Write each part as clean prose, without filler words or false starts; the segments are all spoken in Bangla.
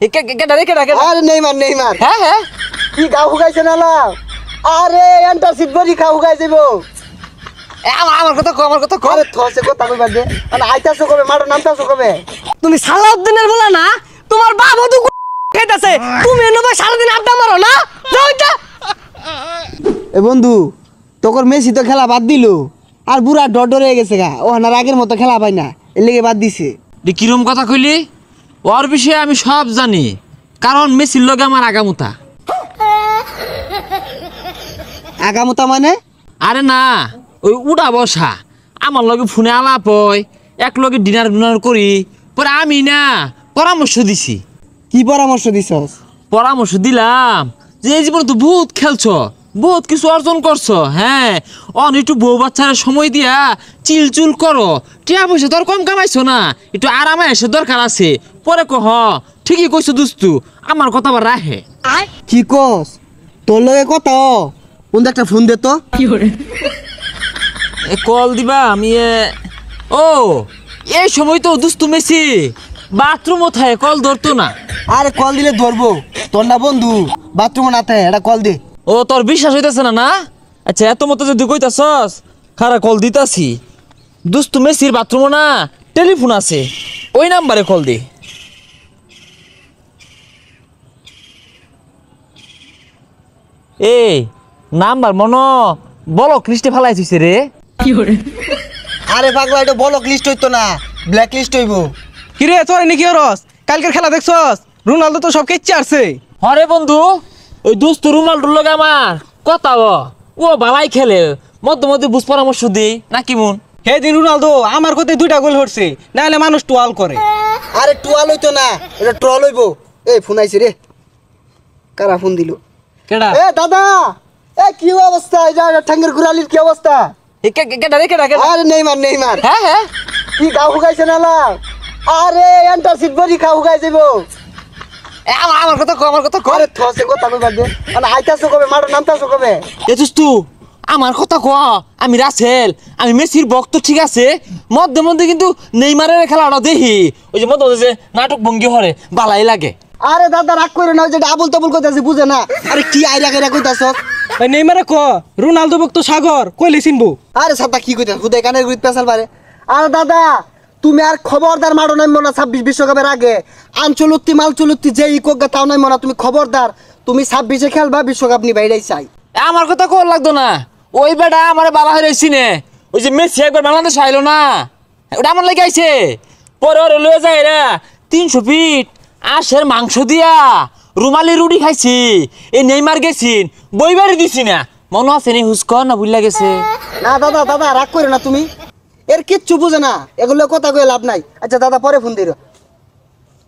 আরে নেইমার নেইমার হ্যাঁ হ্যাঁ কি গা হুগাইছে না লাও আরে অ্যান্টাসিড বডি খা হুগাই যাবো আমার কথা কো আমার কথা কো আরে থসে কথা কইবা দে মানে আইতাছো কবে মারো নামতাছো কবে তুমি সালাউদ্দিনের বলা না তোমার বাবা তো খাইতাছে তুমি এনে ভাই সারাদিন আড্ডা মারো না যাও এটা এ বন্ধু তোর মেসি তো খেলা বাদ দিল আর বুড়া ডর হয়ে গেছে গা ও না আগের মতো খেলা পাই না এর লেগে বাদ দিছে কিরম কথা কইলি ওর বিষয়ে আমি সব জানি কারণ মেসির লগে আমার আগামুতা আগামতা মানে আরে না ওই উড়া বসা আমার লগে ফোনে আলাপ হয় এক লগে ডিনার করি পরে আমি না পরামর্শ দিছি কি পরামর্শ দিছস পরামর্শ দিলাম যে এই জীবনে তো বহুত খেলছো বহুত কিছু অর্জন করছো হ্যাঁ একটু বউ বাচ্চারা সময় দিয়া চিলচুল করো টিয়া পয়সা তোর কম কামাইছো না একটু আরামে এসে দরকার আছে পরে কহ ঠিকই কইছো দুস্তু আমার কথা আবার রাহে কি কস তোর লগে কথা কোন একটা ফোন দে তো কল দিবা আমি এই সময় তো দুস্তু মেসি বাথরুম থাকে কল ধরতো না আরে কল দিলে ধরবো তোর না বন্ধু বাথরুমে না থাকে এটা কল দে ও তোর বিশ্বাস হইতেছে না না আচ্ছা এত মতো যদি কইতাছস খারা কল দিতাছি দুস্তু মেসির বাথরুম না টেলিফোন আছে ওই নাম্বারে কল দে এই নাম্বার মনো বলো কৃষ্টি ফালাইছিস রে আরে পাগলা এটা বলক লিস্ট হইতো না ব্ল্যাক লিস্ট হইবো কিরে তোর নাকি রস কালকের খেলা দেখছস রোনালদো তো সব কেচে আসছে হরে বন্ধু ওই দুস্তু রুমালটুর লগে আমার কথা ও ভালাই খেলে মধ্যে মধ্যে বুঝ পরামর্শ দিই না কি মন সেদিন রোনালদো আমার কথায় 2টা গোল হচ্ছে নাহলে মানুষ টোয়াল করে আরে টুয়াল হইতো না এটা ট্রল হইবো এই ফোন আইছে রে কারা ফোন দিল কেডা এ দাদা এ কি অবস্থা এই যা ঠাঙ্গের গুরালির কি অবস্থা আরে নেইমার নেইমার হ্যাঁ হ্যাঁ কি গা হুগাইছে না লাও আরে অ্যান্টাসিড বডি খা হুগাই যাবো আমার কথা কো আমার কথা কো আরে থসে কথা কইবা দে মানে আইতাছো কবে মারো নামতাছো কবে এ দুস্তু আমার কথা কো আমি রাসেল আমি মেসির ভক্ত ঠিক আছে মধ্যে মধ্যে কিন্তু নেইমারের খেলাটা দেখি ওই যে মধ্যে মধ্যে যে নাটক ভঙ্গি হরে বালাই লাগে আরে দাদা রাগ করে না যে আবুল তাবুল কইতাছে বুঝে না আরে কি আইরা গাইরা কইতাছস ভাই নেইমারে ক রোনালদো ভক্ত সাগর কইলে চিনবো আরে সাতা কি কইতাছ হুদাই কানের গুইত পেছাল পারে আরে দাদা তুমি আর খবরদার মারো নাইমো না 26 বিশ্বকাপের আগে আঞ্চলুত্তি মালচলুত্তি যে ইকোগা তাও নাইমো না তুমি খবরদার তুমি 26-এ খেলবা বিশ্বকাপ নিবা এটাই চাই আমার কথা কোন লাগতো না ওই বেটা আমারে বালা হয়ে রইছি নে ওই যে মেসি একবার বাংলাদেশ আইলো না ওটা আমার লাগে আইছে পরে ওরে লয়ে যায় রে 300 ফিট আশের মাংস দিয়া রুমালি রুটি খাইছি এই নেইমার গেছিন বইবারে দিছি না মনে আছে নি হুস্ক না ভুল গেছে না দাদা দাদা রাগ করে না তুমি এর কিচ্ছু বুঝে না এগুলো কথা কয়ে লাভ নাই আচ্ছা দাদা পরে ফোন দিও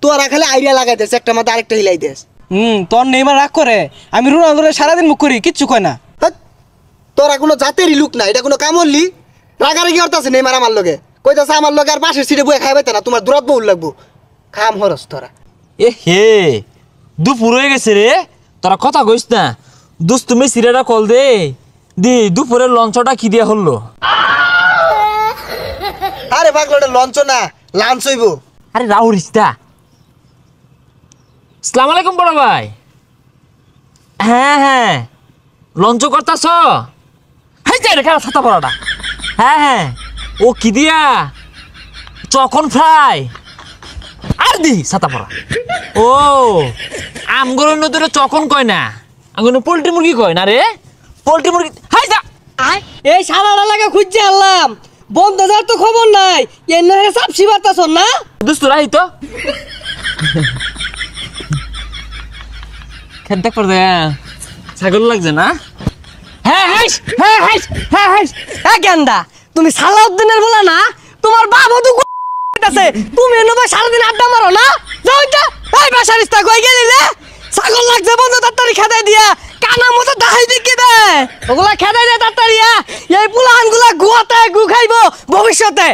তোরা খালি আইডিয়া লাগাই দেস একটা মাথা আরেকটা হিলাই দেস তোর নেইমার রাগ করে আমি রোনালদোরে সারাদিন মুখ করি কিচ্ছু কয় না হাট, তোরা কোনো জাতেরই লুক না এটা কোনো কামড়লি রাগারাগি করতেছে নেইমার আমার লগে কইতাছে আমার লগে আর পাশের সিটে বয়ে খাইবে না তোমার দূরাত বহুল লাগবো খাম হরস তোরা এ হে দুপুর হয়ে গেছে রে তোরা কথা কইস না দুস্তু মেসিরেরা কল দে দি দুপুরের লঞ্চটা কি দিয়া হলো আরে পাগলাটা লঞ্চ না লাঞ্চ হইব আরে রাউরিস্তা আসসালামু আলাইকুম বড় ভাই হ্যাঁ হ্যাঁ লঞ্চ করতাছ হাই যাই রে খেলা ছাতা পড়াটা হ্যাঁ হ্যাঁ ও কি দিয়া চকন ফ্রাই আর দি ছাতা পড়া ও আমগরুর নদীরে চকন কয় না আমগরু পোল্ট্রি মুরগি কয় না রে পোল্ট্রি মুরগি হাই যা এই সারাটা লাগা খুঁজছে আনলাম বন্ধ যার তো খবর নাই এর না সাপসি বাতাস না দুস্তু রাহি তো খেতে করে দে ছাগল লাগছে না হ্যাঁ হাইস হ্যাঁ হাইস হ্যাঁ হাইস এ গেন্দা তুমি সালাউদ্দিনের বলা না তোমার বাবা তো আছে তুমি এনে ভাই সারাদিন আড্ডা মারো না যাও এটা এই বাসারিস্তা কই গেলি রে ছাগল লাগছে বন্ধ তাড়াতাড়ি খেদাই দিয়া কানা মতো দাহাই দিকে দে ওগুলা খেদাই দে তাড়াতাড়ি এই পুলাহানগুলা গুয়াতে গু খাইবো ভবিষ্যতে